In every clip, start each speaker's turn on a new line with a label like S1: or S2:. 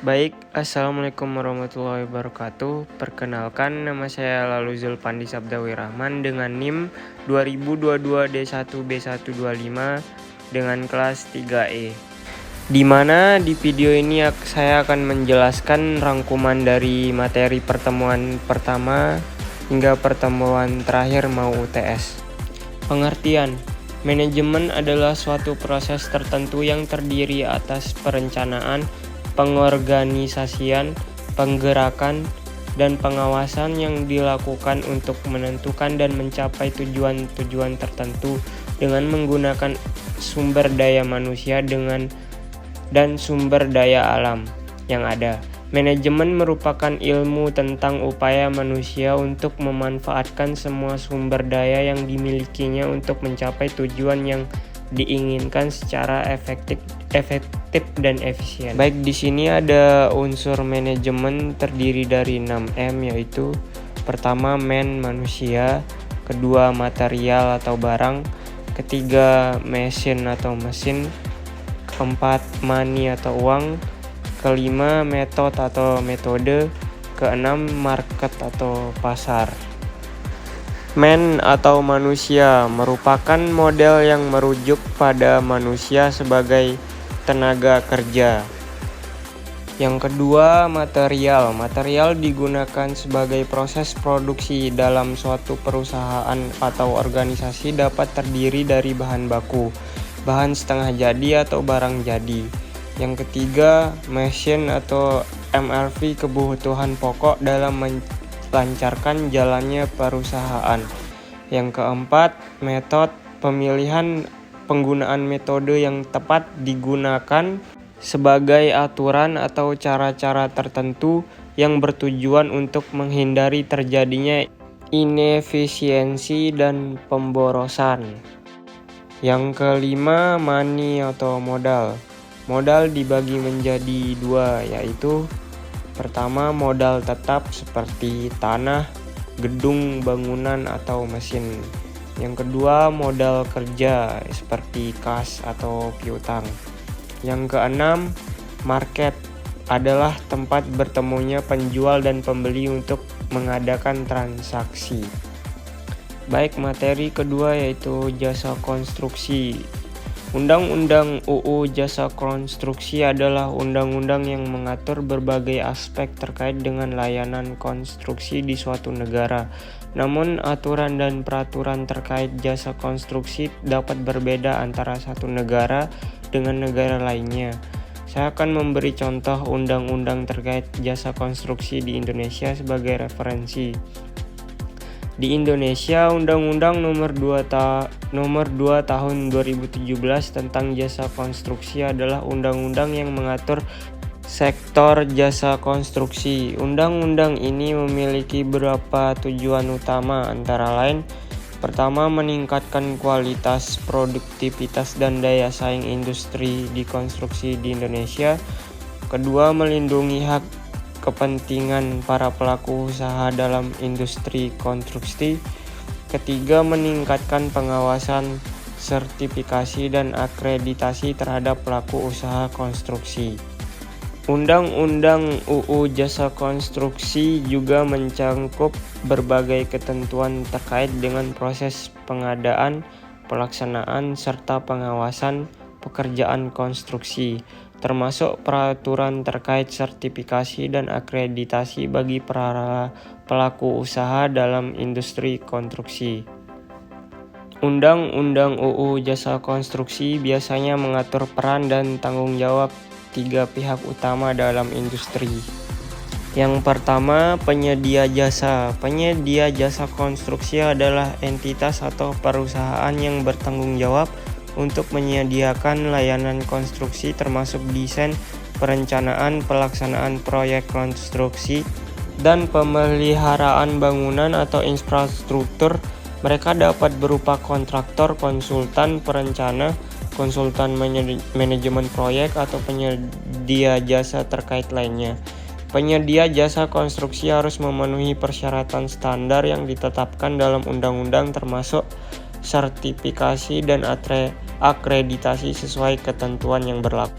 S1: Baik, Assalamualaikum warahmatullahi wabarakatuh. Perkenalkan, nama saya Lalu Zulfandi Sabdawirahman dengan NIM 2022D1B125 dengan kelas 3E. Di mana di video ini saya akan menjelaskan rangkuman dari materi pertemuan pertama hingga pertemuan terakhir mau UTS. Pengertian: manajemen adalah suatu proses tertentu yang terdiri atas perencanaan, pengorganisasian, penggerakan, dan pengawasan yang dilakukan untuk menentukan dan mencapai tujuan-tujuan tertentu dengan menggunakan sumber daya manusia dan sumber daya alam yang ada. Manajemen merupakan ilmu tentang upaya manusia untuk memanfaatkan semua sumber daya yang dimilikinya untuk mencapai tujuan yang diinginkan secara efektif dan efisien. Baik, di sini ada unsur manajemen terdiri dari 6M, yaitu pertama manusia, kedua material atau barang, ketiga mesin atau mesin, keempat money atau uang, kelima metode atau metode, keenam market atau pasar. Man atau manusia merupakan model yang merujuk pada manusia sebagai tenaga kerja. Yang kedua, material. Material digunakan sebagai proses produksi dalam suatu perusahaan atau organisasi, dapat terdiri dari bahan baku, bahan setengah jadi atau barang jadi. Yang ketiga, mesin atau MRV, kebutuhan pokok dalam lancarkan jalannya perusahaan. Yang keempat, metode, pemilihan penggunaan metode yang tepat digunakan sebagai aturan atau cara-cara tertentu yang bertujuan untuk menghindari terjadinya inefisiensi dan pemborosan. Yang kelima, money atau modal. Modal dibagi menjadi dua, yaitu pertama, modal tetap seperti tanah, gedung, bangunan, atau mesin. Yang kedua, modal kerja seperti kas atau piutang. Yang keenam, market adalah tempat bertemunya penjual dan pembeli untuk mengadakan transaksi. Baik, materi kedua yaitu jasa konstruksi. Undang-Undang UU Jasa Konstruksi adalah undang-undang yang mengatur berbagai aspek terkait dengan layanan konstruksi di suatu negara. Namun, aturan dan peraturan terkait jasa konstruksi dapat berbeda antara satu negara dengan negara lainnya. Saya akan memberi contoh undang-undang terkait jasa konstruksi di Indonesia sebagai referensi. Di Indonesia, Undang-Undang Nomor 2 Tahun 2017 tentang jasa konstruksi adalah undang-undang yang mengatur sektor jasa konstruksi. Undang-undang ini memiliki beberapa tujuan utama, antara lain: pertama, meningkatkan kualitas, produktivitas, dan daya saing industri di konstruksi di Indonesia. Kedua, melindungi hak kepentingan para pelaku usaha dalam industri konstruksi. Ketiga, meningkatkan pengawasan, sertifikasi, dan akreditasi terhadap pelaku usaha konstruksi. Undang-Undang UU Jasa Konstruksi juga mencangkup berbagai ketentuan terkait dengan proses pengadaan, pelaksanaan, serta pengawasan pekerjaan konstruksi, termasuk peraturan terkait sertifikasi dan akreditasi bagi para pelaku usaha dalam industri konstruksi. Undang-Undang UU Jasa Konstruksi biasanya mengatur peran dan tanggung jawab tiga pihak utama dalam industri. Yang pertama, penyedia jasa. Penyedia jasa konstruksi adalah entitas atau perusahaan yang bertanggung jawab untuk menyediakan layanan konstruksi termasuk desain, perencanaan, pelaksanaan proyek konstruksi, dan pemeliharaan bangunan atau infrastruktur. Mereka dapat berupa kontraktor, konsultan perencana, konsultan manajemen proyek, atau penyedia jasa terkait lainnya. Penyedia jasa konstruksi harus memenuhi persyaratan standar yang ditetapkan dalam undang-undang, termasuk sertifikasi dan akreditasi sesuai ketentuan yang berlaku.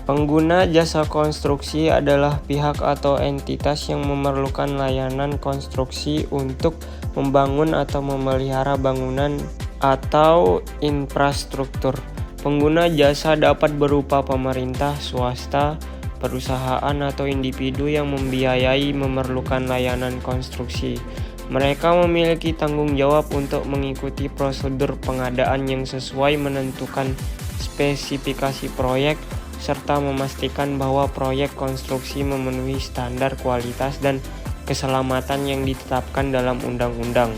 S1: Pengguna jasa konstruksi adalah pihak atau entitas yang memerlukan layanan konstruksi untuk membangun atau memelihara bangunan atau infrastruktur. Pengguna jasa dapat berupa pemerintah, swasta, perusahaan, atau individu yang membiayai memerlukan layanan konstruksi. Mereka memiliki tanggung jawab untuk mengikuti prosedur pengadaan yang sesuai, menentukan spesifikasi proyek, serta memastikan bahwa proyek konstruksi memenuhi standar kualitas dan keselamatan yang ditetapkan dalam undang-undang.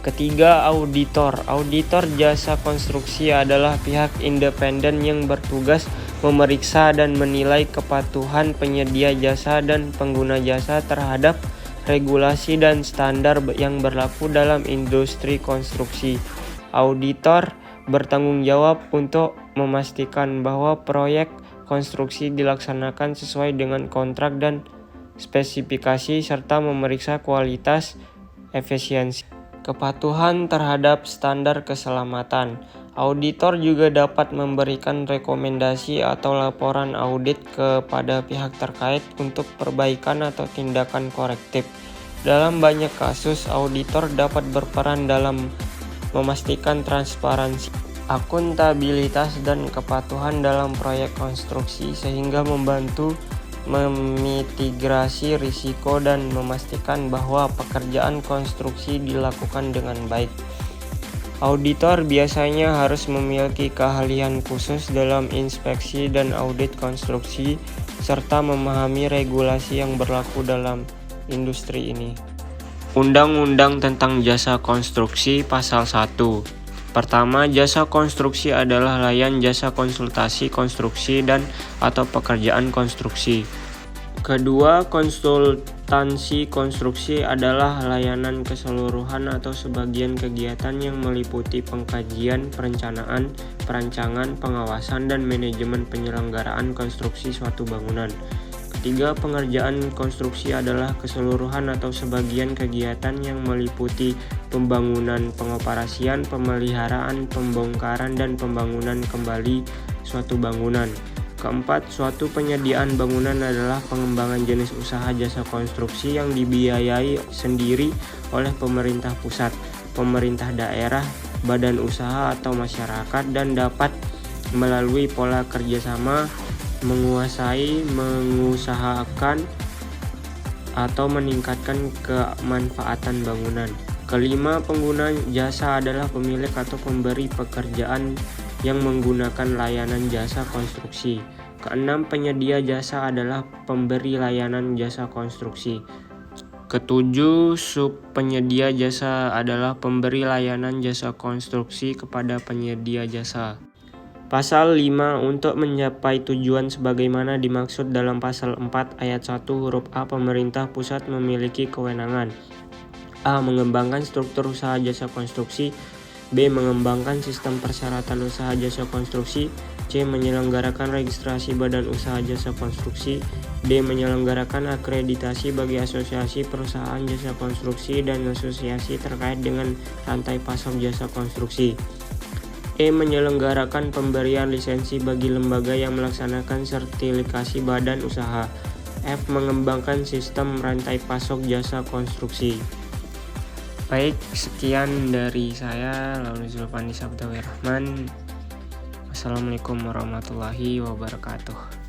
S1: Ketiga, auditor. Auditor jasa konstruksi adalah pihak independen yang bertugas memeriksa dan menilai kepatuhan penyedia jasa dan pengguna jasa terhadap regulasi dan standar yang berlaku dalam industri konstruksi. Auditor bertanggung jawab untuk memastikan bahwa proyek konstruksi dilaksanakan sesuai dengan kontrak dan spesifikasi, serta memeriksa kualitas, efisiensi, kepatuhan terhadap standar keselamatan. Auditor juga dapat memberikan rekomendasi atau laporan audit kepada pihak terkait untuk perbaikan atau tindakan korektif. Dalam banyak kasus, auditor dapat berperan dalam memastikan transparansi, akuntabilitas, dan kepatuhan dalam proyek konstruksi, sehingga membantu memitigasi risiko dan memastikan bahwa pekerjaan konstruksi dilakukan dengan baik. Auditor biasanya harus memiliki keahlian khusus dalam inspeksi dan audit konstruksi, serta memahami regulasi yang berlaku dalam industri ini. Undang-Undang tentang Jasa Konstruksi Pasal 1. Pertama, jasa konstruksi adalah layan jasa konsultasi konstruksi dan atau pekerjaan konstruksi. Kedua, konsultansi konstruksi adalah layanan keseluruhan atau sebagian kegiatan yang meliputi pengkajian, perencanaan, perancangan, pengawasan, dan manajemen penyelenggaraan konstruksi suatu bangunan. Ketiga, pengerjaan konstruksi adalah keseluruhan atau sebagian kegiatan yang meliputi pembangunan, pengoperasian, pemeliharaan, pembongkaran, dan pembangunan kembali suatu bangunan. Keempat, suatu penyediaan bangunan adalah pengembangan jenis usaha jasa konstruksi yang dibiayai sendiri oleh pemerintah pusat, pemerintah daerah, badan usaha, atau masyarakat, dan dapat melalui pola kerjasama menguasai, mengusahakan, atau meningkatkan kemanfaatan bangunan. Kelima, pengguna jasa adalah pemilik atau pemberi pekerjaan yang menggunakan layanan jasa konstruksi. Keenam, penyedia jasa adalah pemberi layanan jasa konstruksi. Ketujuh, subpenyedia jasa adalah pemberi layanan jasa konstruksi kepada penyedia jasa. Pasal 5. Untuk mencapai tujuan sebagaimana dimaksud dalam Pasal 4 ayat 1 huruf A, pemerintah pusat memiliki kewenangan: A. Mengembangkan struktur usaha jasa konstruksi, B. Mengembangkan sistem persyaratan usaha jasa konstruksi, C. Menyelenggarakan registrasi badan usaha jasa konstruksi, D. Menyelenggarakan akreditasi bagi asosiasi perusahaan jasa konstruksi dan asosiasi terkait dengan rantai pasok jasa konstruksi, E. Menyelenggarakan pemberian lisensi bagi lembaga yang melaksanakan sertifikasi badan usaha, F. Mengembangkan sistem rantai pasok jasa konstruksi. Baik, sekian dari saya, Lalu Zulfani Sabda Wirahman. Wassalamualaikum warahmatullahi wabarakatuh.